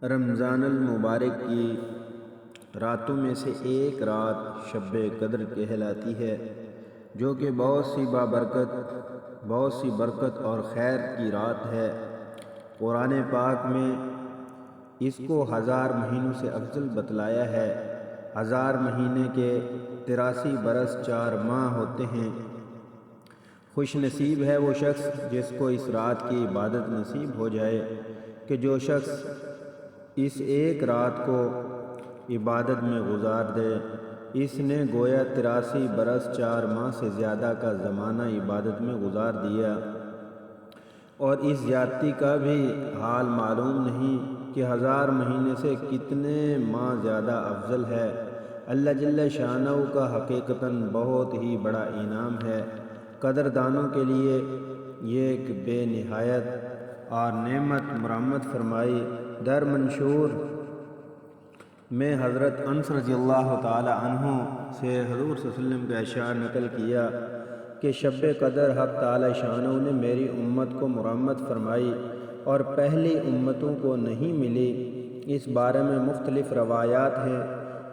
رمضان المبارک کی راتوں میں سے ایک رات شب قدر کہلاتی ہے، جو کہ بہت سی برکت اور خیر کی رات ہے۔ قرآن پاک میں اس کو 1000 مہینوں سے افضل بتلایا ہے۔ 1000 مہینے کے 83 برس 4 ماہ ہوتے ہیں۔ خوش نصیب ہے وہ شخص جس کو اس رات کی عبادت نصیب ہو جائے، کہ جو شخص اس ایک رات کو عبادت میں گزار دے، اس نے گویا 83 برس 4 ماہ سے زیادہ کا زمانہ عبادت میں گزار دیا، اور اس زیادتی کا بھی حال معلوم نہیں کہ 1000 مہینے سے کتنے ماہ زیادہ افضل ہے۔ اللہ جل شانہ کا حقیقتاً بہت ہی بڑا انعام ہے۔ قدردانوں کے لیے یہ ایک بے نہایت اور نعمت مرحمت فرمائی۔ در منشور میں حضرت انس رضی اللہ تعالی عنہ سے حضور صلی اللہ علیہ وسلم کا اشعار نقل کیا کہ شب قدر حق تعالی شانہ نے میری امت کو مرحمت فرمائی اور پہلی امتوں کو نہیں ملی۔ اس بارے میں مختلف روایات ہیں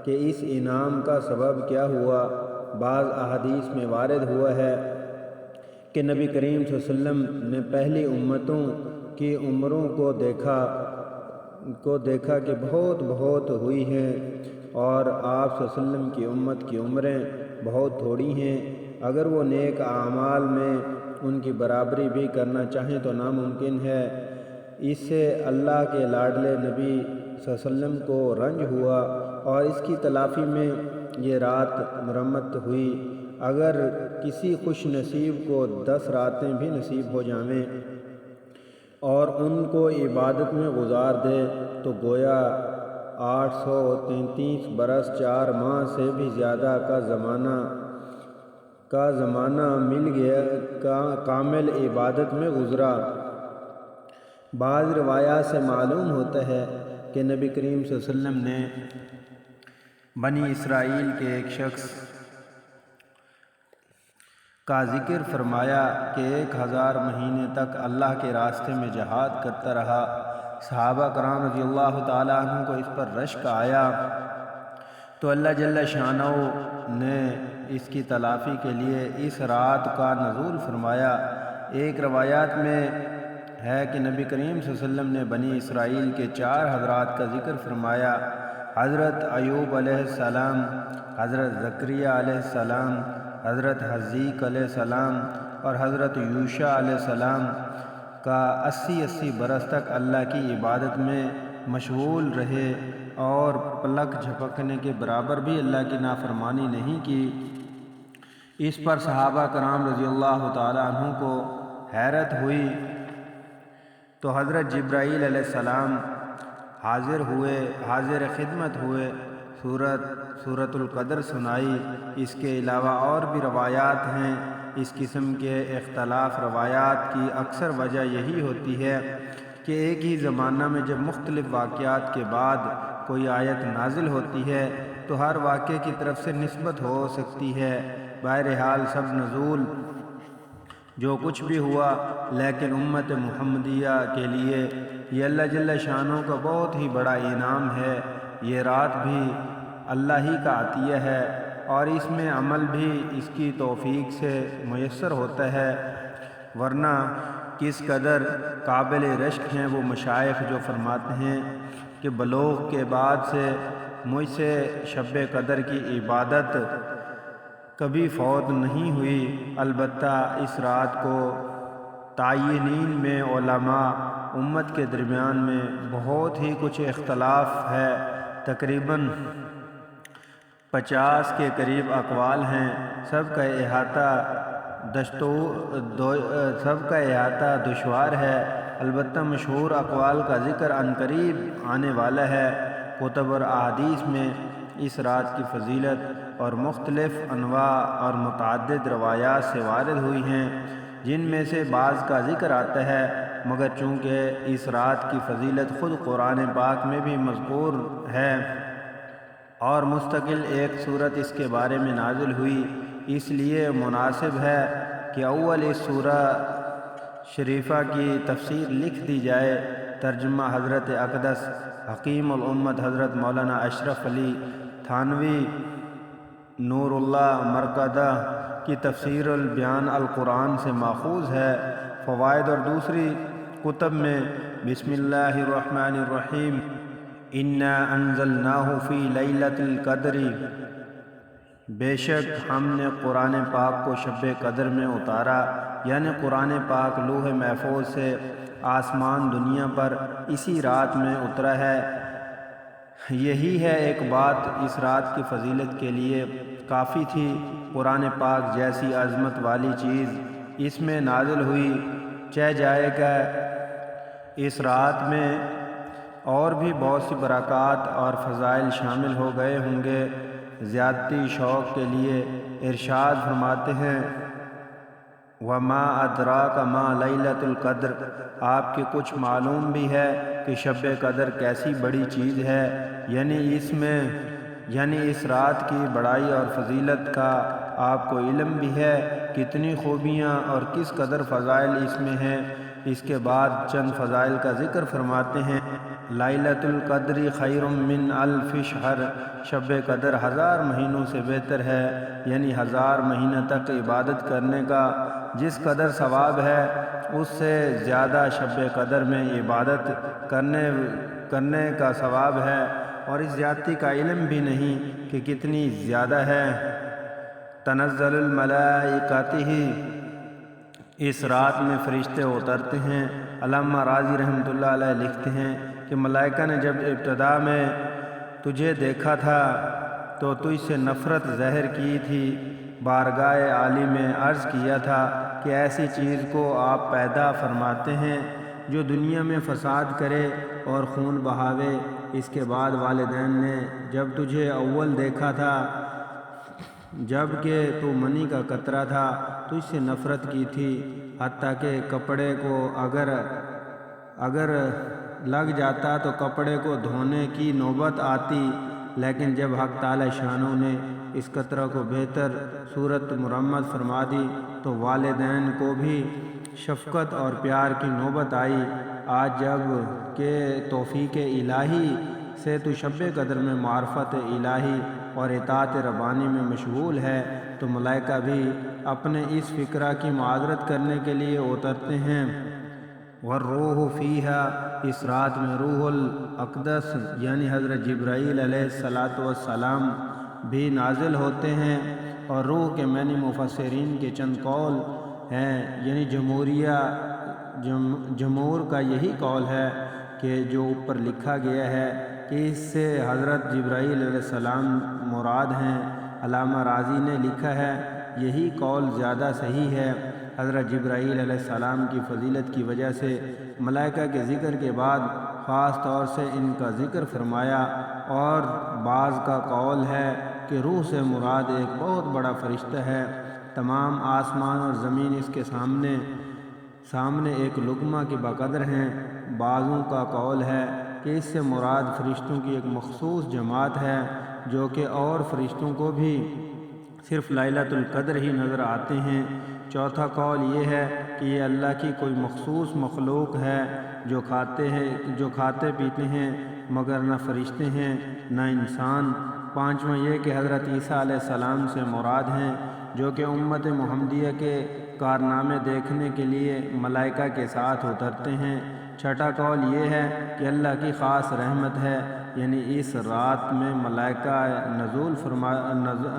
کہ اس انعام کا سبب کیا ہوا۔ بعض احادیث میں وارد ہوا ہے کہ نبی کریم صلی اللہ علیہ وسلم نے پہلی امتوں کی عمروں کو دیکھا کہ بہت ہوئی ہیں، اور آپ صلی اللہ علیہ وسلم کی امت کی عمریں بہت تھوڑی ہیں۔ اگر وہ نیک اعمال میں ان کی برابری بھی کرنا چاہیں تو ناممکن ہے۔ اس سے اللہ کے لاڈلے نبی صلی اللہ علیہ وسلم کو رنج ہوا، اور اس کی تلافی میں یہ رات مرمت ہوئی۔ اگر کسی خوش نصیب کو 10 راتیں بھی نصیب ہو جائیں اور ان کو عبادت میں گزار دے تو گویا 833 برس 4 ماہ سے بھی زیادہ کا زمانہ مل گیا، کامل عبادت میں گزرا۔ بعض روایات سے معلوم ہوتا ہے کہ نبی کریم صلی اللہ علیہ وسلم نے بنی اسرائیل کے ایک شخص کا ذکر فرمایا کہ 1000 مہینے تک اللہ کے راستے میں جہاد کرتا رہا۔ صحابہ کرام رضی اللہ تعالیٰ عنہ کو اس پر رشک آیا تو اللہ جل شانہ نے اس کی تلافی کے لیے اس رات کا نزول فرمایا۔ ایک روایات میں ہے کہ نبی کریم صلی اللہ علیہ وسلم نے بنی اسرائیل کے 4 حضرات کا ذکر فرمایا: حضرت ایوب علیہ السلام، حضرت زکریا علیہ السلام، حضرت حزیق علیہ السلام اور حضرت یوشع علیہ السلام کا 80 برس تک اللہ کی عبادت میں مشغول رہے اور پلک جھپکنے کے برابر بھی اللہ کی نافرمانی نہیں کی۔ اس پر صحابہ کرام رضی اللہ تعالی عنہ کو حیرت ہوئی تو حضرت جبرائیل علیہ السلام حاضر خدمت ہوئے، سورۃ القدر سنائی۔ اس کے علاوہ اور بھی روایات ہیں۔ اس قسم کے اختلاف روایات کی اکثر وجہ یہی ہوتی ہے کہ ایک ہی زمانہ میں جب مختلف واقعات کے بعد کوئی آیت نازل ہوتی ہے تو ہر واقعے کی طرف سے نسبت ہو سکتی ہے۔ بہرحال سب نزول جو کچھ بھی ہوا، لیکن امت محمدیہ کے لیے یہ اللہ جل شانہ کا بہت ہی بڑا انعام ہے۔ یہ رات بھی اللہ ہی کا عطیہ ہے، اور اس میں عمل بھی اس کی توفیق سے میسر ہوتا ہے، ورنہ کس قدر قابل رشک ہیں وہ مشائخ جو فرماتے ہیں کہ بلوغ کے بعد سے مجھ سے شب قدر کی عبادت کبھی فوت نہیں ہوئی۔ البتہ اس رات کو تعینین میں علماء امت کے درمیان میں بہت ہی کچھ اختلاف ہے۔ تقریباً 50 کے قریب اقوال ہیں۔ سب کا احاطہ دشوار ہے، البتہ مشہور اقوال کا ذکر عنقریب آنے والا ہے۔ کتب اور احادیث میں اس رات کی فضیلت اور مختلف انواع اور متعدد روایات سے وارد ہوئی ہیں، جن میں سے بعض کا ذکر آتا ہے، مگر چونکہ اس رات کی فضیلت خود قرآن پاک میں بھی مذکور ہے اور مستقل ایک سورت اس کے بارے میں نازل ہوئی، اس لیے مناسب ہے کہ اول اس سورہ شریفہ کی تفسیر لکھ دی جائے۔ ترجمہ حضرت اقدس حکیم الامت حضرت مولانا اشرف علی تھانوی نور اللہ مرکزہ کی تفسیر البیان القرآن سے ماخوذ ہے۔ فوائد اور دوسری کتب میں بسم اللہ الرحمن الرحیم انا انزلناہ فی لیلۃ القدر، بے شک ہم نے قرآن پاک کو شب قدر میں اتارا، یعنی قرآن پاک لوح محفوظ سے آسمان دنیا پر اسی رات میں اترا ہے۔ یہی ہے ایک بات اس رات کی فضیلت کے لیے کافی تھی۔ قرآن پاک جیسی عظمت والی چیز اس میں نازل ہوئی، چہ جائے گا اس رات میں اور بھی بہت سی برکات اور فضائل شامل ہو گئے ہوں گے۔ زیادتی شوق کے لیے ارشاد فرماتے ہیں وما ادراک ما لیلۃ القدر، آپ کے کچھ معلوم بھی ہے کہ شب قدر کیسی بڑی چیز ہے، یعنی اس رات کی بڑائی اور فضیلت کا آپ کو علم بھی ہے، کتنی خوبیاں اور کس قدر فضائل اس میں ہیں۔ اس کے بعد چند فضائل کا ذکر فرماتے ہیں۔ لیلۃ القدر خیر من الف شہر، شب قدر 1000 مہینوں سے بہتر ہے، یعنی 1000 مہینہ تک عبادت کرنے کا جس قدر ثواب ہے اس سے زیادہ شب قدر میں عبادت کرنے کا ثواب ہے، اور اس زیادتی کا علم بھی نہیں کہ کتنی زیادہ ہے۔ تنزل الملائکۃ، اس رات میں فرشتے اترتے ہیں۔ علامہ راضی رحمۃ اللہ علیہ لکھتے ہیں کہ ملائکہ نے جب ابتدا میں تجھے دیکھا تھا تو تجھ سے نفرت ظاہر کی تھی، بارگاہ عالی میں عرض کیا تھا کہ ایسی چیز کو آپ پیدا فرماتے ہیں جو دنیا میں فساد کرے اور خون بہاوے۔ اس کے بعد والدین نے جب تجھے اول دیکھا تھا جب کہ تو منی کا قطرہ تھا تجھ سے نفرت کی تھی، حتیٰ کہ کپڑے کو اگر لگ جاتا تو کپڑے کو دھونے کی نوبت آتی، لیکن جب حق تعالی شانوں نے اس قطرہ کو بہتر صورت مرمت فرما دی تو والدین کو بھی شفقت اور پیار کی نوبت آئی۔ آج جب کہ توفیق الہی سے تو شب قدر میں معرفت الہی اور اطاعت ربانی میں مشغول ہے تو ملائکہ بھی اپنے اس فکرہ کی معذرت کرنے کے لیے اترتے ہیں۔ والروح فیہا، اس رات میں روح الاقدس یعنی حضرت جبرائیل علیہ السلام بھی نازل ہوتے ہیں، اور روح کے معنی مفسرین کے چند قول ہیں، یعنی جمہور کا یہی قول ہے کہ جو اوپر لکھا گیا ہے کہ اس سے حضرت جبرائیل علیہ السلام مراد ہیں۔ علامہ راضی نے لکھا ہے یہی قول زیادہ صحیح ہے۔ حضرت جبرائیل علیہ السلام کی فضیلت کی وجہ سے ملائکہ کے ذکر کے بعد خاص طور سے ان کا ذکر فرمایا، اور بعض کا قول ہے کہ روح سے مراد ایک بہت بڑا فرشتہ ہے، تمام آسمان اور زمین اس کے سامنے ایک لقمہ کے بقدر ہیں۔ بعضوں کا قول ہے کہ اس سے مراد فرشتوں کی ایک مخصوص جماعت ہے جو کہ اور فرشتوں کو بھی صرف لیلۃ القدر ہی نظر آتے ہیں۔ چوتھا قول یہ ہے کہ یہ اللہ کی کوئی مخصوص مخلوق ہے جو کھاتے پیتے ہیں، مگر نہ فرشتے ہیں نہ انسان۔ پانچواں یہ کہ حضرت عیسیٰ علیہ السلام سے مراد ہیں جو کہ امت محمدیہ کے کارنامے دیکھنے کے لیے ملائکہ کے ساتھ اترتے ہیں۔ چھٹا قول یہ ہے کہ اللہ کی خاص رحمت ہے، یعنی اس رات میں ملائکہ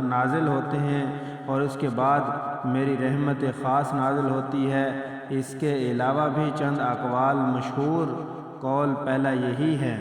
نازل ہوتے ہیں اور اس کے بعد میری رحمت خاص نازل ہوتی ہے۔ اس کے علاوہ بھی چند اقوال، مشہور قول پہلا یہی ہے۔